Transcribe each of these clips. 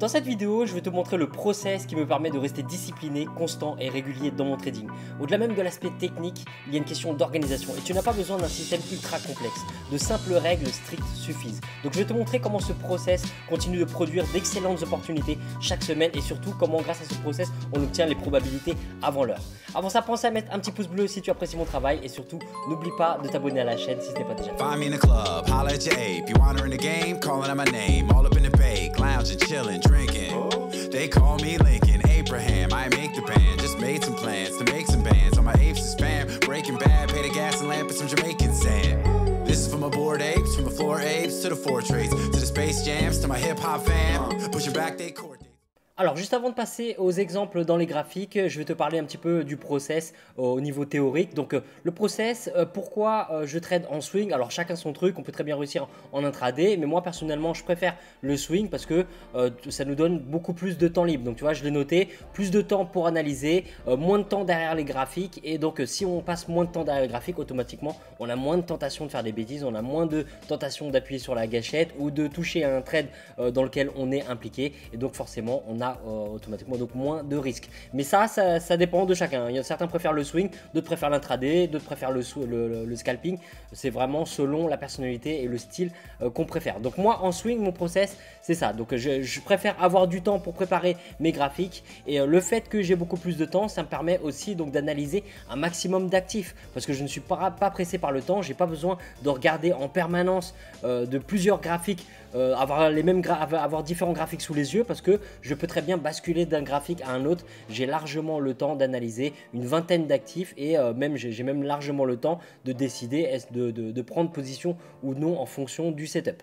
Dans cette vidéo, je vais te montrer le process qui me permet de rester discipliné, constant et régulier dans mon trading. Au-delà même de l'aspect technique, il y a une question d'organisation et tu n'as pas besoin d'un système ultra complexe. De simples règles strictes suffisent. Donc je vais te montrer comment ce process continue de produire d'excellentes opportunités chaque semaine et surtout comment grâce à ce process on obtient les probabilités avant l'heure. Avant ça, pense à mettre un petit pouce bleu si tu apprécies mon travail et surtout n'oublie pas de t'abonner à la chaîne si ce n'est pas déjà fait. Drinking. They call me Lincoln Abraham. I make the band. Just made some plans to make some bands. On my apes is spam. Breaking Bad. Pay the gas and lamp and some Jamaican sand. This is from my bored apes, from the floor apes to the four trades, to the space jams, to my hip hop fam. Pushing back they court. Alors juste avant de passer aux exemples dans les graphiques, je vais te parler un petit peu du process au niveau théorique. Donc le process, pourquoi je trade en swing? Alors chacun son truc, on peut très bien réussir en intraday, mais moi personnellement je préfère le swing parce que ça nous donne beaucoup plus de temps libre. Donc tu vois, je l'ai noté, plus de temps pour analyser, moins de temps derrière les graphiques, et donc si on passe moins de temps derrière les graphiques, automatiquement on a moins de tentation de faire des bêtises, on a moins de tentation d'appuyer sur la gâchette ou de toucher à un trade dans lequel on est impliqué, et donc forcément on a automatiquement donc moins de risques. Mais ça dépend de chacun. Il y a certains préfèrent le swing, d'autres préfèrent l'intraday, d'autres préfèrent le scalping. C'est vraiment selon la personnalité et le style qu'on préfère. Donc moi en swing, mon process c'est ça. Donc je préfère avoir du temps pour préparer mes graphiques, et le fait que j'ai beaucoup plus de temps, ça me permet aussi donc d'analyser un maximum d'actifs parce que je ne suis pas pressé par le temps. J'ai pas besoin de regarder en permanence de plusieurs graphiques, avoir différents graphiques sous les yeux, parce que je peux très bien basculer d'un graphique à un autre. J'ai largement le temps d'analyser une vingtaine d'actifs, et j'ai même largement le temps de décider de prendre position ou non en fonction du setup.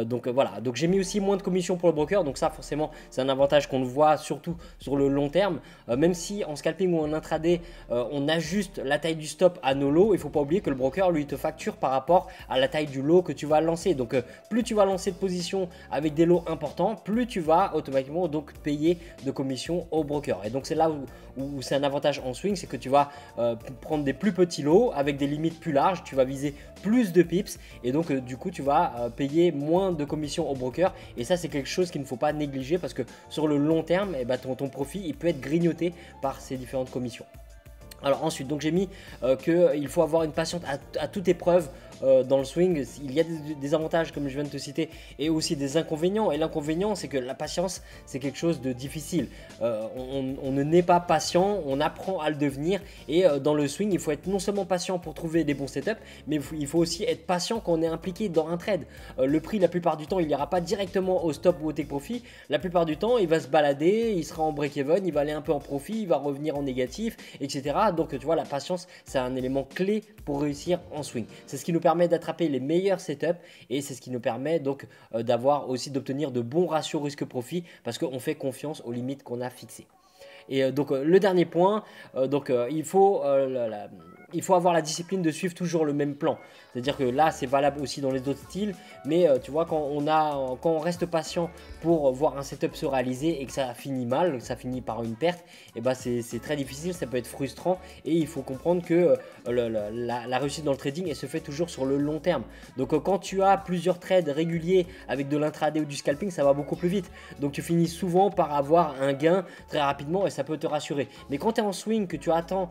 Donc voilà, donc j'ai mis aussi moins de commissions pour le broker, donc ça forcément c'est un avantage qu'on voit surtout sur le long terme. Même si en scalping ou en intraday on ajuste la taille du stop à nos lots, il ne faut pas oublier que le broker lui te facture par rapport à la taille du lot que tu vas lancer. Donc plus tu vas lancer de position avec des lots importants, plus tu vas automatiquement donc payer de commission au broker. Et donc c'est là où c'est un avantage en swing, c'est que tu vas prendre des plus petits lots avec des limites plus larges, tu vas viser plus de pips, et donc du coup tu vas payer moins de commission au broker, et ça c'est quelque chose qu'il ne faut pas négliger parce que sur le long terme, ton profit il peut être grignoté par ces différentes commissions. Alors ensuite, donc j'ai mis qu'il faut avoir une patience à toute épreuve dans le swing. Il y a des avantages comme je viens de te citer, et aussi des inconvénients. Et l'inconvénient, c'est que la patience, c'est quelque chose de difficile. On ne naît pas patient, on apprend à le devenir. Et dans le swing, il faut être non seulement patient pour trouver des bons setups, mais il faut aussi être patient quand on est impliqué dans un trade. Le prix, la plupart du temps, il n'ira pas directement au stop ou au take profit. La plupart du temps, il va se balader, il sera en break-even, il va aller un peu en profit, il va revenir en négatif, etc. Donc tu vois, la patience c'est un élément clé pour réussir en swing. C'est ce qui nous permet d'attraper les meilleurs setups, et c'est ce qui nous permet donc d'obtenir de bons ratios risque-profit parce qu'on fait confiance aux limites qu'on a fixées. Et donc le dernier point, il faut avoir la discipline de suivre toujours le même plan. C'est-à-dire que là c'est valable aussi dans les autres styles, mais tu vois, quand on reste patient pour voir un setup se réaliser et que ça finit mal, que ça finit par une perte, et c'est très difficile, ça peut être frustrant, et il faut comprendre que la réussite dans le trading elle se fait toujours sur le long terme. Donc quand tu as plusieurs trades réguliers avec de l'intraday ou du scalping, ça va beaucoup plus vite, donc tu finis souvent par avoir un gain très rapidement, et ça peut te rassurer. Mais quand tu es en swing, que tu attends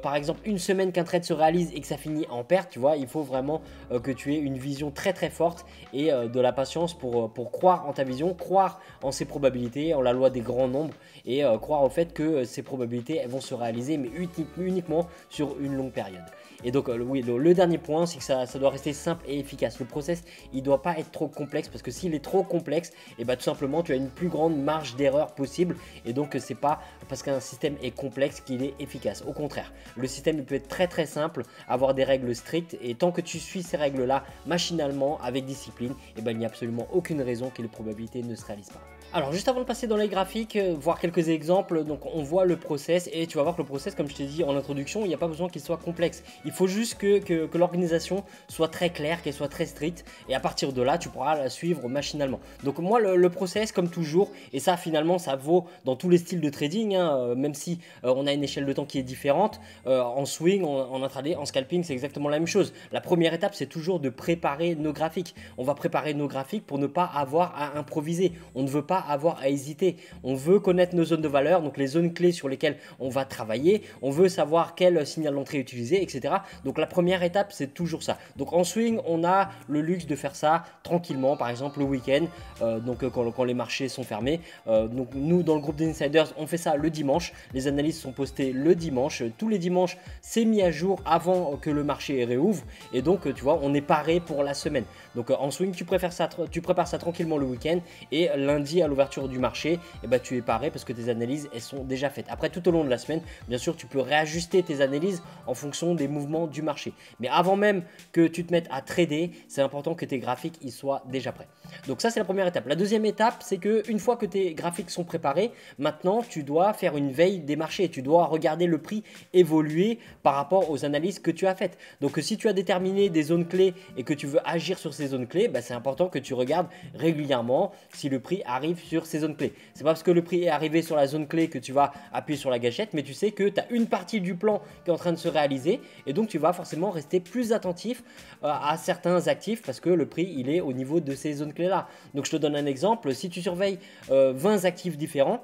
par exemple une semaine qu'un trade se réalise et que ça finit en perte, tu vois, il faut vraiment que tu aies une vision très très forte et de la patience pour croire en ta vision, croire en ses probabilités, en la loi des grands nombres, et croire au fait que ces probabilités elles vont se réaliser, mais uniquement sur une longue période. Et donc oui, le dernier point, c'est que ça doit rester simple et efficace. Le process il ne doit pas être trop complexe, parce que s'il est trop complexe, tout simplement tu as une plus grande marge d'erreur possible, et donc c'est pas parce qu'un système est complexe qu'il est efficace. Au contraire, le système il peut être très très simple, avoir des règles strictes, et tant que tu suis ces règles là machinalement avec discipline, il n'y a absolument aucune raison que les probabilités ne se réalisent pas. Alors juste avant de passer dans les graphiques, voir quelques exemples, donc on voit le process, et tu vas voir que le process, comme je t'ai dit en introduction, il n'y a pas besoin qu'il soit complexe. Il faut juste que l'organisation soit très claire, qu'elle soit très stricte, et à partir de là tu pourras la suivre machinalement. Donc moi le process, comme toujours, et ça finalement ça vaut dans tous les styles de trading, même si on a une échelle de temps qui est différente, en swing, en intraday, en scalping, c'est exactement la même chose. La première étape c'est toujours de préparer nos graphiques. On va préparer nos graphiques pour ne pas avoir à improviser. On ne veut pas avoir à hésiter. On veut connaître nos zones de valeur, donc les zones clés sur lesquelles on va travailler. On veut savoir quel signal d'entrée utiliser, etc. Donc la première étape, c'est toujours ça. Donc en swing, on a le luxe de faire ça tranquillement, par exemple le week-end, quand les marchés sont fermés. Donc nous, dans le groupe des insiders, on fait ça le dimanche. Les analyses sont postées le dimanche. Tous les dimanches, c'est mis à jour avant que le marché réouvre. Et donc, tu vois, on est paré pour la semaine. Donc en swing, tu prépares ça tranquillement le week-end. Et lundi, à l'ouverture du marché, eh ben, tu es paré parce que tes analyses, elles sont déjà faites. Après, tout au long de la semaine, bien sûr, tu peux réajuster tes analyses en fonction des mouvements du marché. Mais avant même que tu te mettes à trader, c'est important que tes graphiques ils soient déjà prêts. Donc ça, c'est la première étape. La deuxième étape, c'est qu'une fois que tes graphiques sont préparés, maintenant, tu dois faire une veille des marchés. Tu dois regarder le prix évoluer par rapport aux analyses que tu as faites. Donc si tu as déterminé des zones clés et que tu veux agir sur ces zones clés, bah, c'est important que tu regardes régulièrement si le prix arrive sur ces zones clés. C'est pas parce que le prix est arrivé sur la zone clé que tu vas appuyer sur la gâchette, mais tu sais que tu as une partie du plan qui est en train de se réaliser et donc tu vas forcément rester plus attentif à certains actifs parce que le prix il est au niveau de ces zones clés là. Donc je te donne un exemple, si tu surveilles 20 actifs différents,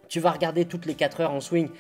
tu vas regarder toutes les 4 heures en swing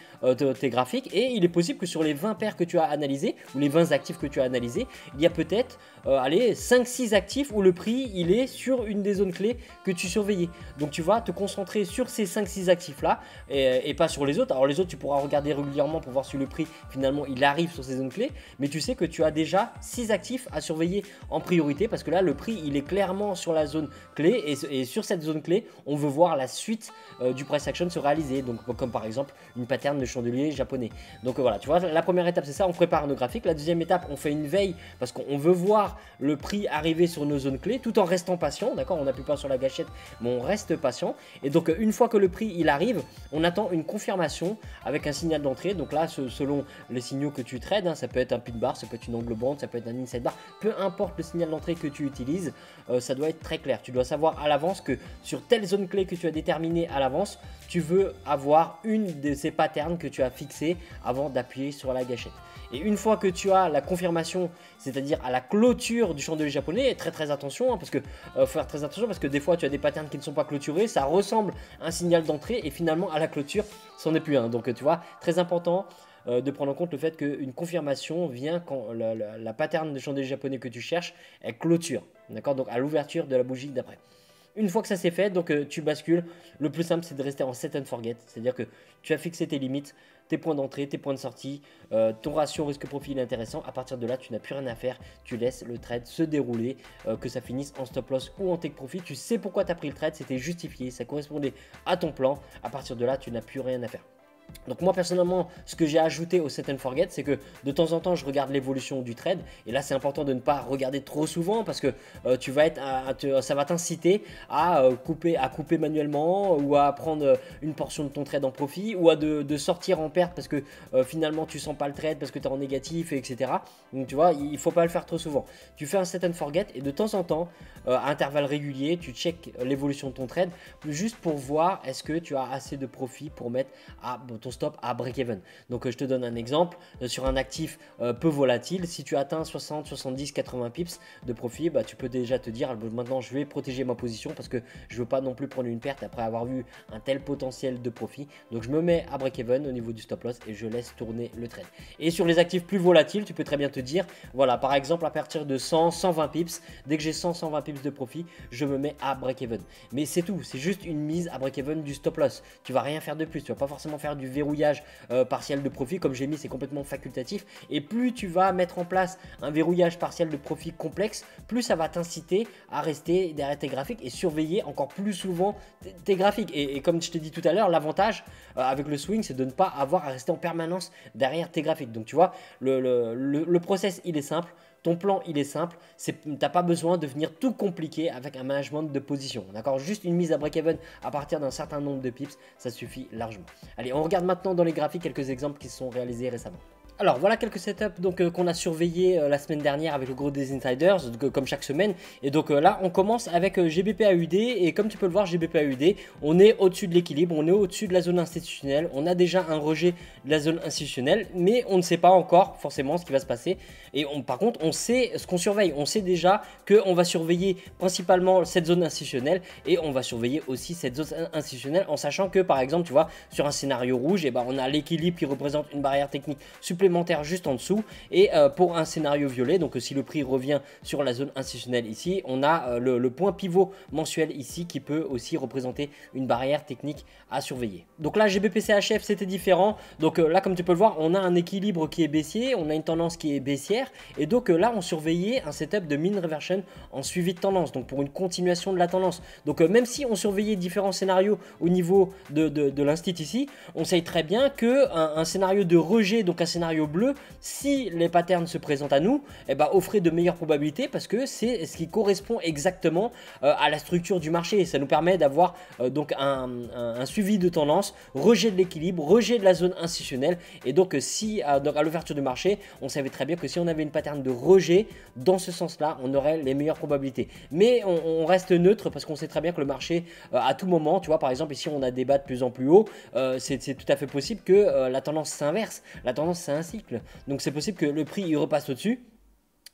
tes graphiques et il est possible que sur les 20 paires que tu as analysées ou les 20 actifs que tu as analysés, il y a peut-être 5-6 actifs où le prix il est sur une des zones clés que tu surveillais. Donc tu vas te concentrer sur ces 5-6 actifs là et pas sur les autres. Alors les autres tu pourras regarder régulièrement pour voir si le prix finalement il arrive sur ces zones clés, mais tu sais que tu as déjà 6 actifs à surveiller en priorité parce que là le prix il est clairement sur la zone clé et sur cette zone clé on veut voir la suite du price action se réaliser. Donc comme par exemple une pattern de chandelier japonais. Donc voilà, tu vois, la première étape c'est ça, on prépare nos graphiques. La deuxième étape, on fait une veille parce qu'on veut voir le prix arriver sur nos zones clés tout en restant patient, d'accord, on n'appuie pas sur la gâchette mais on reste patient et donc une fois que le prix il arrive, on attend une confirmation avec un signal d'entrée. Donc là selon les signaux que tu trades, hein, ça peut être un pin bar, ça peut être une angle band, ça peut être un inside bar, peu importe le signal d'entrée que tu utilises, ça doit être très clair. Tu dois savoir à l'avance que sur telle zone clé que tu as déterminée à l'avance, tu veux avoir une de ces patterns que tu as fixé avant d'appuyer sur la gâchette. Et une fois que tu as la confirmation, c'est-à-dire à la clôture du chandelier japonais, très attention, hein, parce que faut faire très attention parce que des fois tu as des patterns qui ne sont pas clôturés, ça ressemble à un signal d'entrée et finalement à la clôture, c'en est plus un. Donc tu vois, très important de prendre en compte le fait qu'une confirmation vient quand la pattern de chandelier japonais que tu cherches est clôture, d'accord, donc à l'ouverture de la bougie d'après. Une fois que ça c'est fait, donc tu bascules. Le plus simple c'est de rester en set and forget, c'est-à-dire que tu as fixé tes limites, tes points d'entrée, tes points de sortie, ton ratio risque-profit est intéressant. À partir de là, tu n'as plus rien à faire, tu laisses le trade se dérouler, que ça finisse en stop loss ou en take profit. Tu sais pourquoi tu as pris le trade, c'était justifié, ça correspondait à ton plan. À partir de là, tu n'as plus rien à faire. Donc moi personnellement, ce que j'ai ajouté au set and forget, c'est que de temps en temps je regarde l'évolution du trade et là c'est important de ne pas regarder trop souvent parce que ça va t'inciter à couper manuellement ou à prendre une portion de ton trade en profit ou à de sortir en perte parce que finalement tu sens pas le trade parce que tu es en négatif, etc. Donc tu vois, il faut pas le faire trop souvent. Tu fais un set and forget et de temps en temps, à intervalles réguliers, tu check l'évolution de ton trade juste pour voir est-ce que tu as assez de profit pour mettre ton stop à break-even. Donc je te donne un exemple, sur un actif peu volatile, si tu atteins 60, 70, 80 pips de profit, bah, tu peux déjà te dire maintenant je vais protéger ma position parce que je veux pas non plus prendre une perte après avoir vu un tel potentiel de profit. Donc je me mets à break-even au niveau du stop loss et je laisse tourner le trade. Et sur les actifs plus volatiles, tu peux très bien te dire, voilà, par exemple à partir de 100, 120 pips, dès que j'ai 100, 120 pips de profit, je me mets à break-even. Mais c'est tout, c'est juste une mise à break-even du stop loss. Tu vas rien faire de plus, tu vas pas forcément faire du verrouillage partiel de profit, comme j'ai mis c'est complètement facultatif, et plus tu vas mettre en place un verrouillage partiel de profit complexe, plus ça va t'inciter à rester derrière tes graphiques et surveiller encore plus souvent tes graphiques. Et comme je t'ai dit tout à l'heure, l'avantage avec le swing c'est de ne pas avoir à rester en permanence derrière tes graphiques. Donc tu vois, le process il est simple. Ton plan, il est simple, tu n'as pas besoin de venir tout compliqué avec un management de position. D'accord, juste une mise à break-even à partir d'un certain nombre de pips, ça suffit largement. Allez, on regarde maintenant dans les graphiques quelques exemples qui se sont réalisés récemment. Alors voilà quelques setups donc qu'on a surveillé la semaine dernière avec le gros des insiders, comme chaque semaine. Et donc là on commence avec GBP AUD, et comme tu peux le voir, GBP AUD, on est au-dessus de l'équilibre, on est au-dessus de la zone institutionnelle, on a déjà un rejet de la zone institutionnelle, mais on ne sait pas encore forcément ce qui va se passer. Et par contre on sait ce qu'on surveille, on sait déjà qu'on va surveiller principalement cette zone institutionnelle, et on va surveiller aussi cette zone institutionnelle en sachant que par exemple tu vois sur un scénario rouge, et ben, on a l'équilibre qui représente une barrière technique supplémentaire juste en dessous, et pour un scénario violet, donc si le prix revient sur la zone institutionnelle ici, on a le point pivot mensuel ici qui peut aussi représenter une barrière technique à surveiller. Donc là GBP/CHF c'était différent, donc là comme tu peux le voir on a un équilibre qui est baissier, on a une tendance qui est baissière, et donc là on surveillait un setup de mean reversion en suivi de tendance, donc pour une continuation de la tendance. Donc même si on surveillait différents scénarios au niveau de l'instit ici, on sait très bien que un scénario de rejet, donc un scénario bleu, si les patterns se présentent à nous, eh ben, offrait de meilleures probabilités parce que c'est ce qui correspond exactement à la structure du marché, et ça nous permet d'avoir donc un suivi de tendance, rejet de l'équilibre, rejet de la zone institutionnelle. Et donc si donc à l'ouverture du marché, on savait très bien que si on avait une pattern de rejet dans ce sens là, on aurait les meilleures probabilités. Mais on reste neutre parce qu'on sait très bien que le marché à tout moment, tu vois par exemple ici on a des bas de plus en plus haut, c'est tout à fait possible que la tendance s'inverse. La tendance c'est un cycle, donc c'est possible que le prix il repasse au-dessus,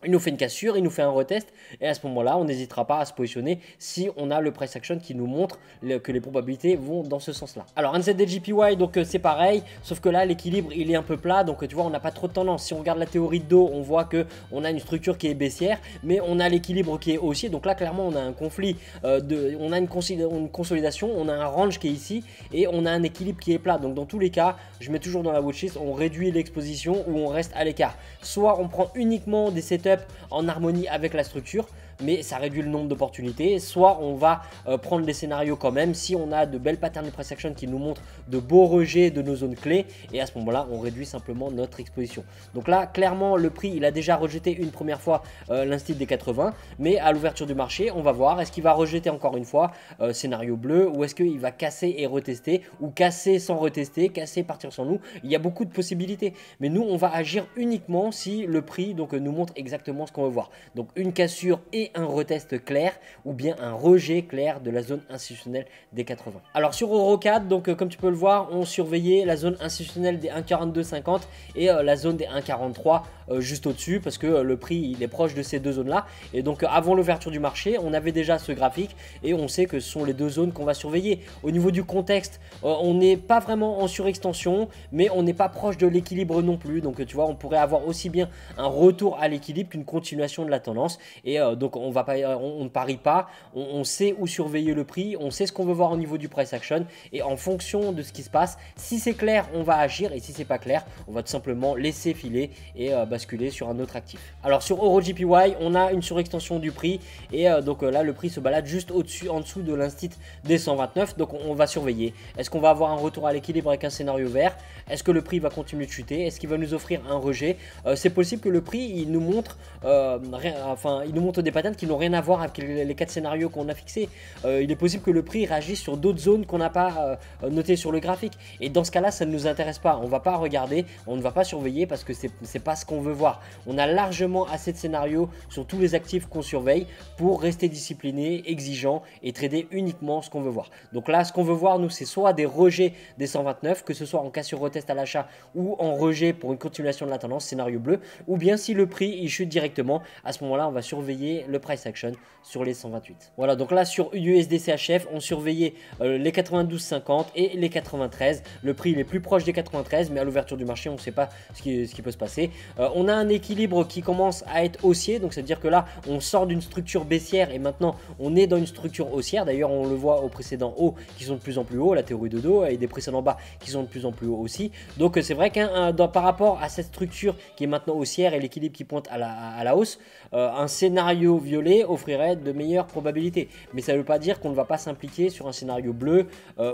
il nous fait une cassure, il nous fait un retest, et à ce moment-là, on n'hésitera pas à se positionner si on a le price action qui nous montre que les probabilités vont dans ce sens-là. Alors NZDJPY, donc c'est pareil, sauf que là l'équilibre il est un peu plat, donc tu vois on n'a pas trop de tendance. Si on regarde la théorie de dos, on voit que on a une structure qui est baissière, mais on a l'équilibre qui est haussier. Donc là clairement on a un conflit, on a une consolidation, on a un range qui est ici, et on a un équilibre qui est plat. Donc dans tous les cas, je mets toujours dans la watchlist, on réduit l'exposition ou on reste à l'écart. Soit on prend uniquement des setups en harmonie avec la structure, mais ça réduit le nombre d'opportunités, soit on va prendre les scénarios quand même si on a de belles patterns de price action qui nous montrent de beaux rejets de nos zones clés, et à ce moment là on réduit simplement notre exposition. Donc là clairement le prix il a déjà rejeté une première fois l'instit des 80, mais à l'ouverture du marché on va voir est-ce qu'il va rejeter encore une fois scénario bleu, ou est-ce qu'il va casser et retester, ou casser sans retester, casser partir sans nous. Il y a beaucoup de possibilités, mais nous on va agir uniquement si le prix donc nous montre exactement ce qu'on veut voir, donc une cassure et un retest clair, ou bien un rejet clair de la zone institutionnelle des 80. Alors sur EuroCAD, donc comme tu peux le voir, on surveillait la zone institutionnelle des 1,4250 et la zone des 1,43 juste au-dessus, parce que le prix il est proche de ces deux zones là, et donc avant l'ouverture du marché on avait déjà ce graphique et on sait que ce sont les deux zones qu'on va surveiller. Au niveau du contexte, on n'est pas vraiment en surextension, mais on n'est pas proche de l'équilibre non plus, donc tu vois on pourrait avoir aussi bien un retour à l'équilibre qu'une continuation de la tendance. Et donc on ne parie pas, on sait où surveiller le prix, on sait ce qu'on veut voir au niveau du price action, et en fonction de ce qui se passe, si c'est clair on va agir, et si c'est pas clair on va tout simplement laisser filer et basculer sur un autre actif. Alors sur EuroJPY on a une surextension du prix, et donc là le prix se balade juste au-dessus, en dessous de l'instit des 129, donc on va surveiller. Est-ce qu'on va avoir un retour à l'équilibre avec un scénario vert? Est-ce que le prix va continuer de chuter? Est-ce qu'il va nous offrir un rejet? C'est possible que le prix il nous montre il nous montre des patterns qui n'ont rien à voir avec les 4 scénarios qu'on a fixés. Il est possible que le prix réagisse sur d'autres zones qu'on n'a pas notées sur le graphique, et dans ce cas là ça ne nous intéresse pas, on ne va pas regarder, on ne va pas surveiller, parce que c'est pas ce qu'on veut voir. On a largement assez de scénarios sur tous les actifs qu'on surveille pour rester discipliné, exigeant, et trader uniquement ce qu'on veut voir. Donc là ce qu'on veut voir nous c'est soit des rejets des 129, que ce soit en cassure retest à l'achat ou en rejet pour une continuation de la tendance scénario bleu, ou bien si le prix il chute directement, à ce moment là on va surveiller le price action sur les 128. Voilà, donc là sur USD/CHF on surveillait les 92,50 et les 93. Le prix il est plus proche des 93, mais à l'ouverture du marché on ne sait pas ce qui peut se passer. On a un équilibre qui commence à être haussier, donc c'est à dire que là on sort d'une structure baissière et maintenant on est dans une structure haussière. D'ailleurs on le voit aux précédents hauts qui sont de plus en plus hauts, la théorie de dos, et des précédents bas qui sont de plus en plus hauts aussi. Donc c'est vrai par rapport à cette structure qui est maintenant haussière et l'équilibre qui pointe à la hausse, un scénario violet offrirait de meilleures probabilités. Mais ça ne veut pas dire qu'on ne va pas s'impliquer sur un scénario bleu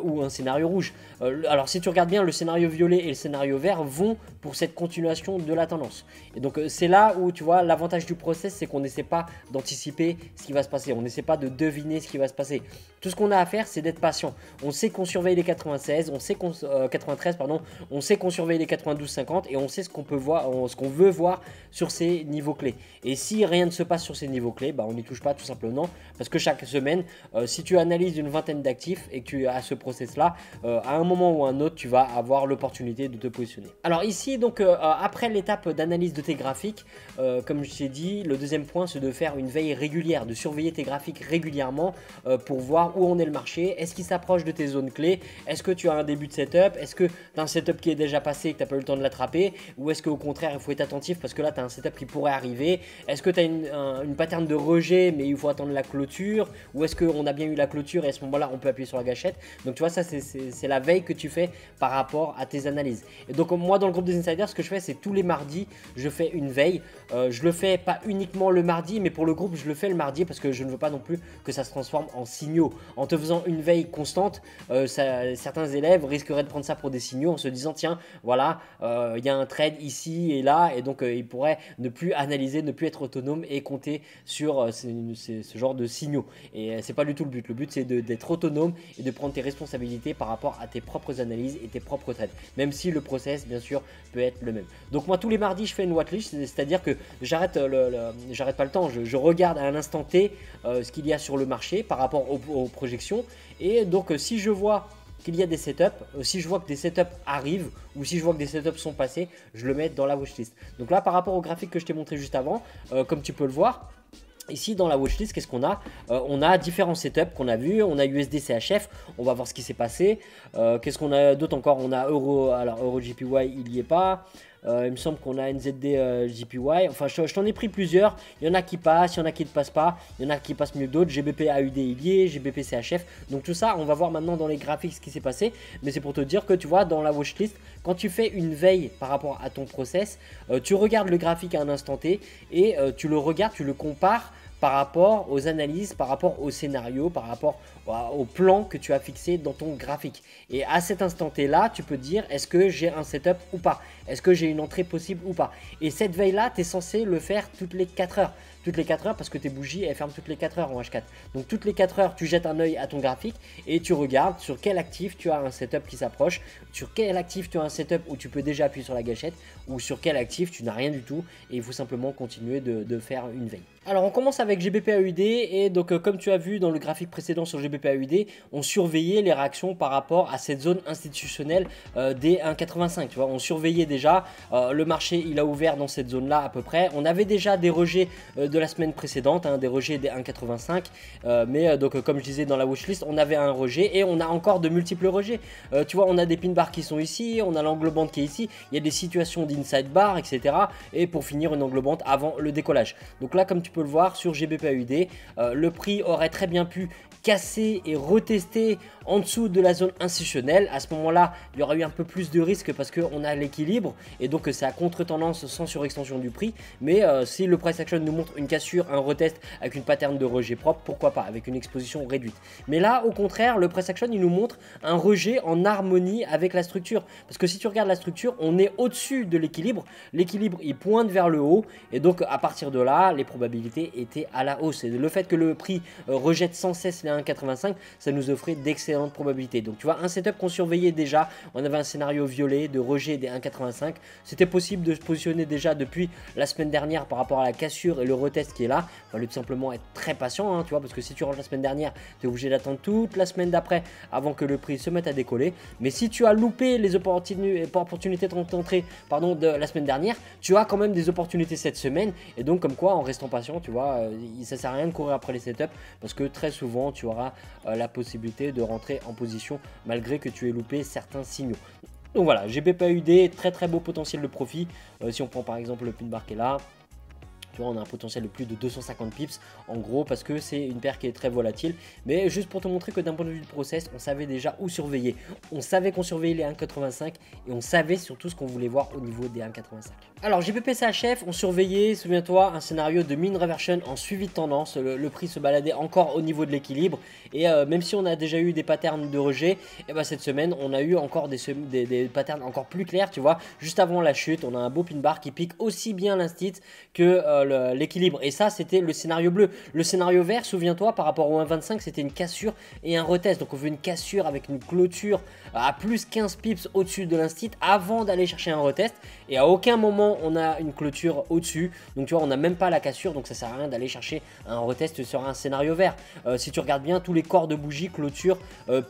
ou un scénario rouge. Alors si tu regardes bien, le scénario violet et le scénario vert vont pour cette continuation de la tendance. Et donc c'est là où tu vois l'avantage du process, c'est qu'on n'essaie pas d'anticiper ce qui va se passer. On n'essaie pas de deviner ce qui va se passer. Tout ce qu'on a à faire, c'est d'être patient. On sait qu'on surveille les 96, on sait qu'on 93 pardon, on sait qu'on surveille les 92-50 et on sait ce qu'on peut voir, ce qu'on veut voir sur ces niveaux clés. Et si rien ne se passe sur ces niveaux clés, bah, on n'y touche pas tout simplement parce que chaque semaine, si tu analyses une vingtaine d'actifs et que tu as ce process là, à un moment ou à un autre, tu vas avoir l'opportunité de te positionner. Alors ici, donc après l'étape d'analyse de tes graphiques, comme je t'ai dit, le deuxième point, c'est de faire une veille régulière, de surveiller tes graphiques régulièrement pour voir où en est le marché. Est-ce qu'il s'approche de tes zones clés? Est-ce que tu as un début de setup? Est-ce que tu as un setup qui est déjà passé et que tu n'as pas eu le temps de l'attraper? Ou est-ce qu'au contraire, il faut être attentif parce que là, tu as un setup qui pourrait arriver? Est-ce que tu as une pattern de rejet mais il faut attendre la clôture? Ou est-ce qu'on a bien eu la clôture et à ce moment-là, on peut appuyer sur la gâchette? Donc tu vois, ça c'est la veille que tu fais par rapport à tes analyses. Et donc moi, dans le groupe des insiders, ce que je fais, c'est tous les mardis, je fais une veille. Je le fais pas uniquement le mardi, mais pour le groupe, je le fais le mardi parce que je ne veux pas non plus que ça se transforme en signaux. En te faisant une veille constante, certains élèves risqueraient de prendre ça pour des signaux en se disant tiens, voilà, il y a un trade ici et là, et donc ils pourraient ne plus analyser, ne plus être autonome et compter sur ce genre de signaux. Et c'est pas du tout le but. Le but, c'est d'être autonome et de prendre tes responsabilités par rapport à tes propres analyses et tes propres trades. Même si le process, bien sûr, peut être le même. Donc moi, tous les mardis, je fais une watchlist, c'est-à-dire que j'arrête pas le temps. Je regarde à un instant T ce qu'il y a sur le marché par rapport aux projections. Et donc, si je vois qu'il y a des setups, si je vois que des setups arrivent ou si je vois que des setups sont passés, je le mets dans la watchlist. Donc là, par rapport au graphique que je t'ai montré juste avant, comme tu peux le voir, ici dans la watchlist, qu'est-ce qu'on a? On a différents setups qu'on a vus. On a USD CHF, on va voir ce qui s'est passé. Qu'est-ce qu'on a d'autre encore? On a Euro, alors Euro JPY, il n'y est pas. Il me semble qu'on a NZD JPY. Enfin, je t'en ai pris plusieurs. Il y en a qui passent, il y en a qui ne passent pas. Il y en a qui passent mieux que d'autres. GBP AUD il y est, GBP CHF. Donc tout ça, on va voir maintenant dans les graphiques ce qui s'est passé. Mais c'est pour te dire que tu vois, dans la watchlist, quand tu fais une veille par rapport à ton process, tu regardes le graphique à un instant T et tu le regardes, tu le compares par rapport aux analyses, par rapport au scénario, par rapport au plan que tu as fixé dans ton graphique. Et à cet instant T là, tu peux dire est-ce que j'ai un setup ou pas? Est-ce que j'ai une entrée possible ou pas? Et cette veille là, tu es censé le faire toutes les 4 heures. Toutes les 4 heures parce que tes bougies elles ferment toutes les 4 heures en H4. Donc toutes les 4 heures, tu jettes un œil à ton graphique et tu regardes sur quel actif tu as un setup qui s'approche, sur quel actif tu as un setup où tu peux déjà appuyer sur la gâchette ou sur quel actif tu n'as rien du tout et il faut simplement continuer de faire une veille. Alors on commence avec GBP-AUD et donc comme tu as vu dans le graphique précédent sur GBP-AUD, on surveillait les réactions par rapport à cette zone institutionnelle des 1,85. Tu vois, on surveillait déjà le marché, il a ouvert dans cette zone là à peu près. On avait déjà des rejets de la semaine précédente, des rejets des 1,85, mais donc comme je disais dans la watchlist, on avait un rejet et on a encore de multiples rejets. Tu vois, on a des pin bars qui sont ici, on a l'englobante qui est ici, il y a des situations d'inside bar, etc. Et pour finir une englobante avant le décollage. Donc là, comme tu peux le voir sur GBP-AUD, le prix aurait très bien pu casser et retester en dessous de la zone institutionnelle. À ce moment-là, il y aurait eu un peu plus de risque parce qu'on a l'équilibre et donc c'est à contre-tendance sans surextension du prix. Mais si le price action nous montre une cassure, un retest avec une pattern de rejet propre, pourquoi pas, avec une exposition réduite. Mais là, au contraire, le price action, il nous montre un rejet en harmonie avec la structure. Parce que si tu regardes la structure, on est au-dessus de l'équilibre. L'équilibre, il pointe vers le haut et donc à partir de là, les probabilités étaient à la hausse. Et le fait que le prix rejette sans cesse les 1,85, ça nous offrait d'excellentes probabilités. Donc tu vois, un setup qu'on surveillait déjà, on avait un scénario violet de rejet des 1,85. C'était possible de se positionner déjà depuis la semaine dernière par rapport à la cassure et le retest qui est là. Il fallait tout simplement être très patient, tu vois, parce que si tu ranges la semaine dernière, tu es obligé d'attendre toute la semaine d'après avant que le prix se mette à décoller. Mais si tu as loupé les opportunités d'entrée de la semaine dernière, tu as quand même des opportunités cette semaine. Et donc comme quoi, en restant patient, tu vois, ça sert à rien de courir après les setups parce que très souvent, tu auras la possibilité de rentrer en position malgré que tu aies loupé certains signaux. Donc voilà, GBP-AUD, très très beau potentiel de profit. Si on prend par exemple le pin bar qui est là, Tu vois, on a un potentiel de plus de 250 pips en gros parce que c'est une paire qui est très volatile. Mais juste pour te montrer que d'un point de vue du process, on savait déjà où surveiller. On savait qu'on surveillait les 1,85 et on savait surtout ce qu'on voulait voir au niveau des 1,85. Alors GBP/CHF, on surveillait, souviens-toi, un scénario de mean reversion en suivi de tendance. Le prix se baladait encore au niveau de l'équilibre et même si on a déjà eu des patterns de rejet, et ben cette semaine on a eu encore des patterns encore plus clairs, tu vois. Juste avant la chute, on a un beau pin bar qui pique aussi bien l'instit que l'équilibre. Et ça, c'était le scénario bleu. Le scénario vert, souviens-toi, par rapport au 1,25, c'était une cassure et un retest. Donc on veut une cassure avec une clôture à plus 15 pips au-dessus de l'instit avant d'aller chercher un retest. Et à aucun moment on a une clôture au-dessus. Donc tu vois, on n'a même pas la cassure. Donc ça sert à rien d'aller chercher un retest sur un scénario vert. Si tu regardes bien, tous les corps de bougie clôture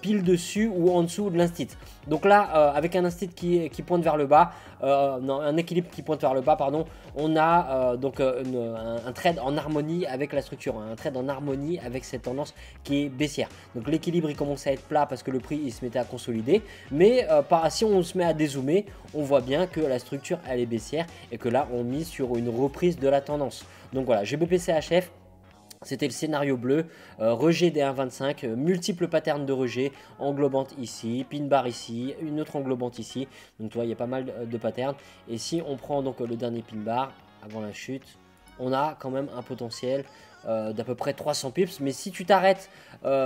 pile dessus ou en dessous de l'instit. Donc là, avec un instit qui pointe vers le bas, non, un équilibre qui pointe vers le bas, pardon, on a donc un trade en harmonie avec la structure, un trade en harmonie avec cette tendance qui est baissière. Donc l'équilibre il commence à être plat parce que le prix il se mettait à consolider, mais si on se met à dézoomer, on voit bien que la structure elle est baissière et que là on mise sur une reprise de la tendance. Donc voilà, GBP/CHF. C'était le scénario bleu, rejet des 1,25, multiples patterns de rejet, englobante ici, pin bar ici, une autre englobante ici. Donc tu vois, il y a pas mal de patterns. Et si on prend donc le dernier pin bar avant la chute, on a quand même un potentiel d'à peu près 300 pips. Mais si tu t'arrêtes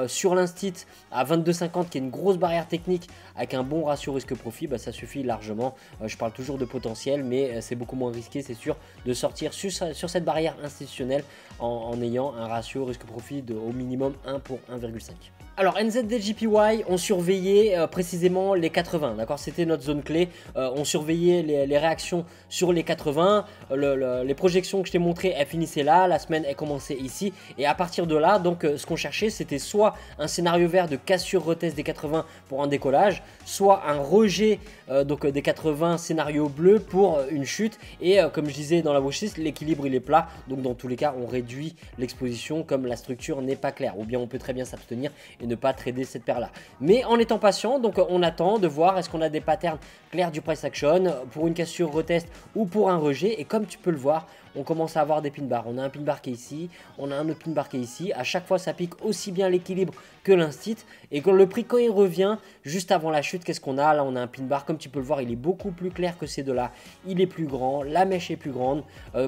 sur l'instit à 22,50 qui est une grosse barrière technique avec un bon ratio risque-profit, bah, ça suffit largement. Je parle toujours de potentiel, mais c'est beaucoup moins risqué, c'est sûr, de sortir sur cette barrière institutionnelle en ayant un ratio risque-profit de au minimum 1 pour 1,5. Alors NZDJPY, on surveillait précisément les 80, d'accord, c'était notre zone clé. On surveillait les réactions sur les 80, les projections que je t'ai montrées, elles finissaient là, la semaine elle commençait ici. Et à partir de là, donc ce qu'on cherchait, c'était soit un scénario vert de cassure retest des 80 pour un décollage, soit un rejet donc des 80 scénario bleu pour une chute. Et comme je disais dans la watchlist, l'équilibre il est plat, donc dans tous les cas on réduit l'exposition comme la structure n'est pas claire. Ou bien on peut très bien s'abstenir et ne pas trader cette paire là. Mais en étant patient, donc on attend de voir est-ce qu'on a des patterns clairs du price action pour une cassure retest ou pour un rejet. Et comme tu peux le voir, on commence à avoir des pin bars. On a un pin bar qui est ici, on a un autre pin bar qui est ici. À chaque fois, ça pique aussi bien l'équilibre que l'instit. Et quand le prix, quand il revient, juste avant la chute, qu'est-ce qu'on a? Là, on a un pin bar. Comme tu peux le voir, il est beaucoup plus clair que ces deux-là. Il est plus grand, la mèche est plus grande.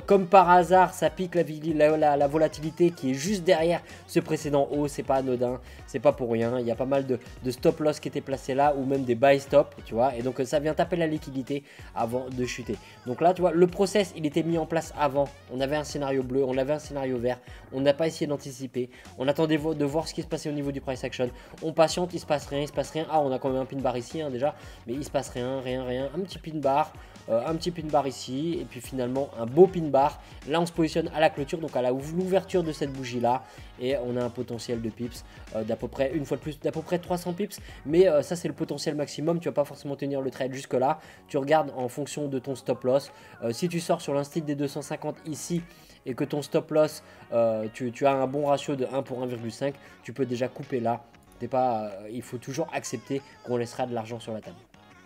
Comme par hasard, ça pique la volatilité qui est juste derrière ce précédent haut. C'est pas anodin, c'est pas pour rien. Il y a pas mal de stop loss qui étaient placés là ou même des buy stop, tu vois. Et donc, ça vient taper la liquidité avant de chuter. Donc là, tu vois, le process, il était mis en place avant. On avait un scénario bleu, on avait un scénario vert, on n'a pas essayé d'anticiper, on attendait de voir ce qui se passait au niveau du price action, on patiente, il se passe rien, ah on a quand même un pin bar ici hein, déjà, mais il se passe rien, un petit pin bar ici, et puis finalement un beau pin bar. Là on se positionne à la clôture, donc à l'ouverture de cette bougie là, et on a un potentiel de pips d'à peu près, une fois de plus, d'à peu près 300 pips, mais ça c'est le potentiel maximum. Tu vas pas forcément tenir le trade jusque là, tu regardes en fonction de ton stop loss. Si tu sors sur l'instit des 250 ici et que ton stop loss tu as un bon ratio de 1 pour 1,5, tu peux déjà couper là. Il faut toujours accepter qu'on laissera de l'argent sur la table.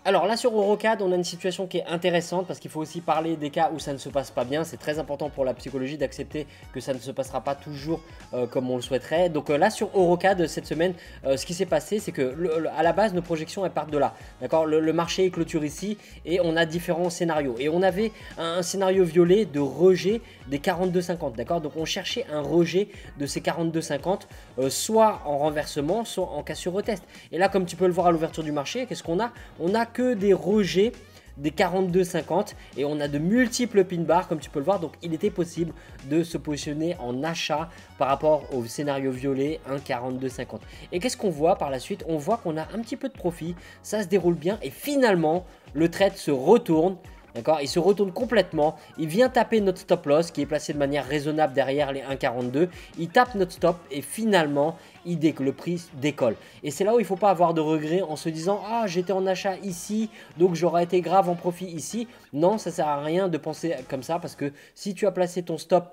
Alors là sur Eurocad, on a une situation qui est intéressante parce qu'il faut aussi parler des cas où ça ne se passe pas bien. C'est très important pour la psychologie d'accepter que ça ne se passera pas toujours comme on le souhaiterait. Donc là sur Eurocad cette semaine, ce qui s'est passé, c'est que à la base nos projections elles partent de là. D'accord, le marché est clôture ici et on a différents scénarios. Et on avait un scénario violet de rejet des 42,50. D'accord, donc on cherchait un rejet de ces 42,50, soit en renversement, soit en cassure retest. Et là comme tu peux le voir à l'ouverture du marché, qu'est-ce qu'on a? On a que des rejets des 42,50 et on a de multiples pin bars comme tu peux le voir. Donc il était possible de se positionner en achat par rapport au scénario violet 1,42,50. Et qu'est-ce qu'on voit par la suite? On voit qu'on a un petit peu de profit, ça se déroule bien et finalement le trade se retourne. D'accord, il se retourne complètement, il vient taper notre stop loss qui est placé de manière raisonnable derrière les 1,42, il tape notre stop et finalement le prix décolle. Et c'est là où il ne faut pas avoir de regrets en se disant « Ah, j'étais en achat ici, donc j'aurais été grave en profit ici ». Non, ça ne sert à rien de penser comme ça parce que si tu as placé ton stop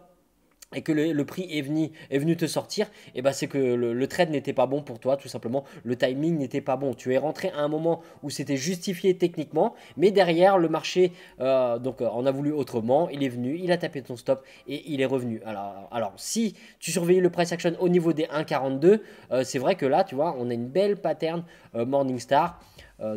et que le prix est venu te sortir, et ben c'est que le trade n'était pas bon pour toi, tout simplement. Le timing n'était pas bon. Tu es rentré à un moment où c'était justifié techniquement, mais derrière, le marché en a voulu autrement. Il est venu, il a tapé ton stop et il est revenu. Alors si tu surveilles le price action au niveau des 1,42, c'est vrai que là, tu vois, on a une belle pattern Morningstar.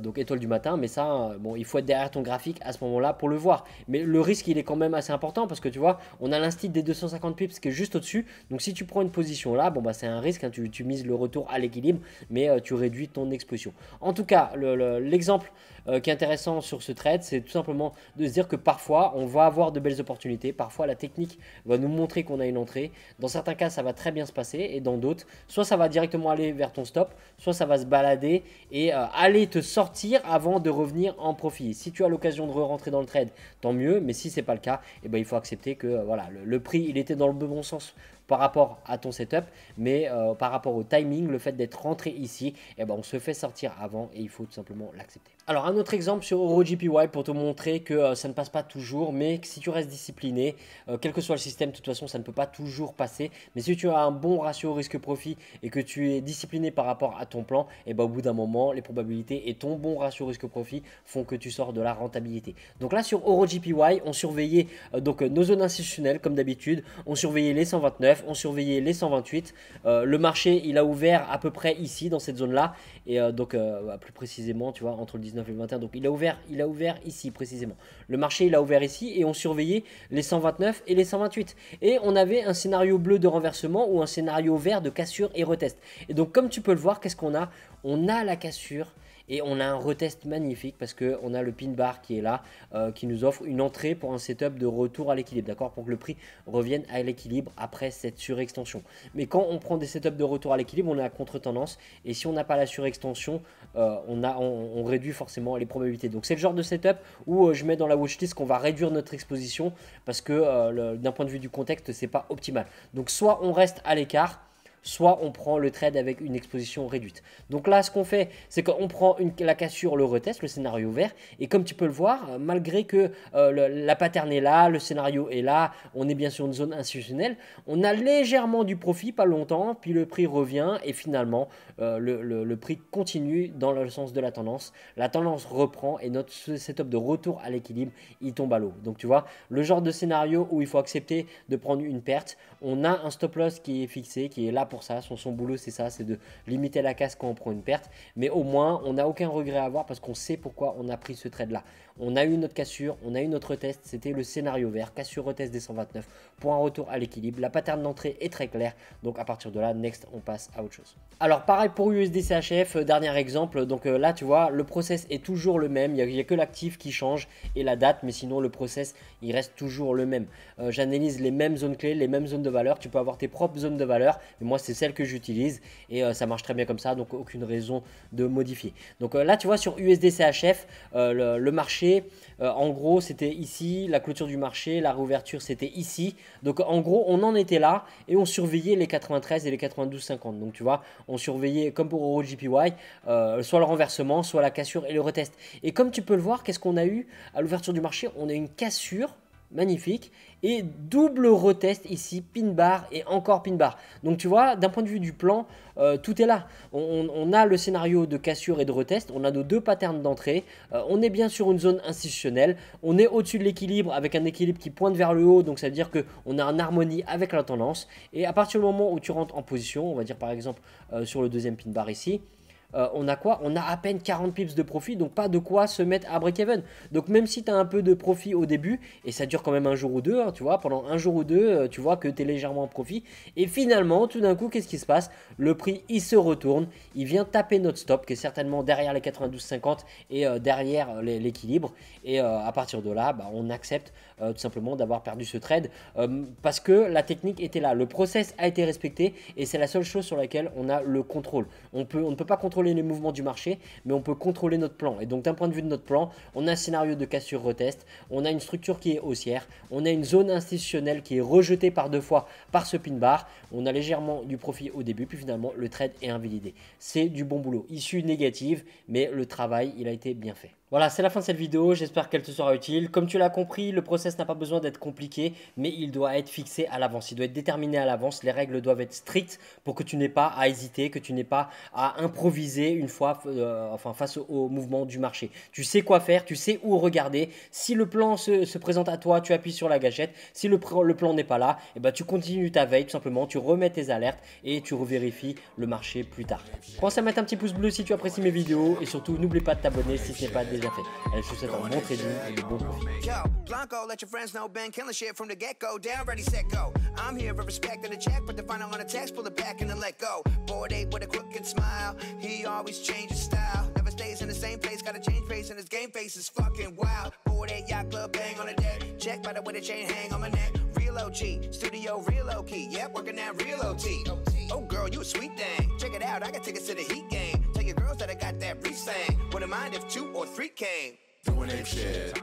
Donc étoile du matin, mais ça, bon, il faut être derrière ton graphique à ce moment-là pour le voir. Mais le risque, il est quand même assez important parce que tu vois, on a l'instit des 250 pips qui est juste au-dessus. Donc si tu prends une position là, bon, bah, c'est un risque, hein, tu mises le retour à l'équilibre, mais tu réduis ton exposition. En tout cas, l'exemple qui est intéressant sur ce trade, c'est tout simplement de se dire que parfois, on va avoir de belles opportunités. Parfois, la technique va nous montrer qu'on a une entrée. Dans certains cas, ça va très bien se passer et dans d'autres, soit ça va directement aller vers ton stop, soit ça va se balader et aller te sortir avant de revenir en profit. Si tu as l'occasion de re-rentrer dans le trade, tant mieux, mais si ce n'est pas le cas, eh ben, il faut accepter que voilà, le prix, il était dans le bon sens par rapport à ton setup, mais par rapport au timing, le fait d'être rentré ici, eh ben, on se fait sortir avant et il faut tout simplement l'accepter. Alors un autre exemple sur EuroJPY pour te montrer que ça ne passe pas toujours, mais que si tu restes discipliné, quel que soit le système, de toute façon ça ne peut pas toujours passer, mais si tu as un bon ratio risque-profit et que tu es discipliné par rapport à ton plan, et ben, au bout d'un moment, les probabilités et ton bon ratio risque-profit font que tu sors de la rentabilité. Donc là sur EuroJPY, on surveillait nos zones institutionnelles comme d'habitude, on surveillait les 129, on surveillait les 128, le marché il a ouvert à peu près ici dans cette zone là, et plus précisément tu vois entre le 19 et le 21, donc il a ouvert ici précisément. Le marché il a ouvert ici et on surveillait les 129 et les 128. Et on avait un scénario bleu de renversement ou un scénario vert de cassure et retest. Et donc comme tu peux le voir, qu'est-ce qu'on a? On a la cassure. Et on a un retest magnifique parce qu'on a le pin bar qui est là, qui nous offre une entrée pour un setup de retour à l'équilibre, d'accord, pour que le prix revienne à l'équilibre après cette surextension. Mais quand on prend des setups de retour à l'équilibre, on est à contre-tendance. Et si on n'a pas la surextension, on réduit forcément les probabilités. Donc c'est le genre de setup où je mets dans la watchlist qu'on va réduire notre exposition parce que d'un point de vue du contexte, c'est pas optimal. Donc soit on reste à l'écart, soit on prend le trade avec une exposition réduite. Donc là, ce qu'on fait, c'est qu'on prend la cassure, le retest, le scénario vert. Et comme tu peux le voir, malgré que la pattern est là, le scénario est là, on est bien sur une zone institutionnelle, on a légèrement du profit, pas longtemps, puis le prix revient et finalement, le prix continue dans le sens de la tendance. La tendance reprend et notre setup de retour à l'équilibre, il tombe à l'eau. Donc tu vois, le genre de scénario où il faut accepter de prendre une perte, on a un stop loss qui est fixé, qui est là pour ça. Son boulot, c'est ça, c'est de limiter la casse quand on prend une perte. Mais au moins, on n'a aucun regret à avoir parce qu'on sait pourquoi on a pris ce trade-là. On a eu notre cassure, on a eu notre retest, c'était le scénario vert, cassure retest des 129 pour un retour à l'équilibre. La pattern d'entrée est très claire, donc à partir de là, next, on passe à autre chose. Alors pareil pour USD-CHF, dernier exemple, donc là tu vois, le process est toujours le même, il n'y a que l'actif qui change et la date, mais sinon le process, il reste toujours le même. J'analyse les mêmes zones clés, les mêmes zones de valeur, tu peux avoir tes propres zones de valeur, mais moi c'est celle que j'utilise et ça marche très bien comme ça, donc aucune raison de modifier. Donc là tu vois sur USD-CHF, le marché, en gros c'était ici, la clôture du marché, la réouverture c'était ici, donc en gros on en était là et on surveillait les 93 et les 92,50, donc tu vois, on surveillait comme pour EuroJPY, soit le renversement, soit la cassure et le retest. Et comme tu peux le voir, qu'est-ce qu'on a eu à l'ouverture du marché? On a une cassure magnifique et double retest ici, pin bar et encore pin bar. Donc tu vois, d'un point de vue du plan, tout est là. On a le scénario de cassure et de retest, on a nos deux patterns d'entrée, on est bien sur une zone institutionnelle, on est au-dessus de l'équilibre avec un équilibre qui pointe vers le haut, donc ça veut dire qu'on a une harmonie avec la tendance. Et à partir du moment où tu rentres en position, on va dire par exemple sur le deuxième pin bar ici, on a quoi? On a à peine 40 pips de profit, donc pas de quoi se mettre à break-even. Donc même si tu as un peu de profit au début, et ça dure quand même un jour ou deux, hein, tu vois, pendant un jour ou deux, tu vois que tu es légèrement en profit. Et finalement, tout d'un coup, qu'est-ce qui se passe? Le prix, il se retourne, il vient taper notre stop, qui est certainement derrière les 92,50 et derrière l'équilibre. Et à partir de là, bah, on accepte tout simplement d'avoir perdu ce trade parce que la technique était là. Le process a été respecté et c'est la seule chose sur laquelle on a le contrôle. On ne peut pas contrôler les mouvements du marché, mais on peut contrôler notre plan. Et donc d'un point de vue de notre plan, on a un scénario de cassure retest, on a une structure qui est haussière, on a une zone institutionnelle qui est rejetée par deux fois par ce pin bar, on a légèrement du profit au début, puis finalement le trade est invalidé. C'est du bon boulot. Issue négative, mais le travail, il a été bien fait. Voilà, c'est la fin de cette vidéo, j'espère qu'elle te sera utile. Comme tu l'as compris, le process n'a pas besoin d'être compliqué, mais il doit être fixé à l'avance, il doit être déterminé à l'avance, les règles doivent être strictes pour que tu n'aies pas à hésiter, que tu n'aies pas à improviser une fois face au mouvement du marché. Tu sais quoi faire, tu sais où regarder. Si le plan se présente à toi, tu appuies sur la gâchette. Si le plan n'est pas là, eh ben, tu continues ta veille tout simplement, tu remets tes alertes et tu revérifies le marché plus tard. Pense à mettre un petit pouce bleu si tu apprécies mes vidéos et surtout n'oublie pas de t'abonner si ce n'est pas déjà fait. Allez, je te souhaite un bon trading et de bons profits. Yo, Blanco, let your friends know Ben killing shit from the get-go. Down, ready, set, go. I'm here for respect and a check, but the final on a text, pull it back and then let go. Bored ape with a crooked smile. He always changes style. Never stays in the same place, gotta change pace, and his game face is fucking wild. Bored ape, yacht club, bang on the deck. Check by the way the chain hang on my neck. Real OG, studio, real low key. Yep, working that real OT. Oh, girl, you a sweet thing. Check it out, I got tickets to the Heat game. Tell your girls that I got that re-sang. Wouldn't mind if 2 or 3 came. Doing ape shit.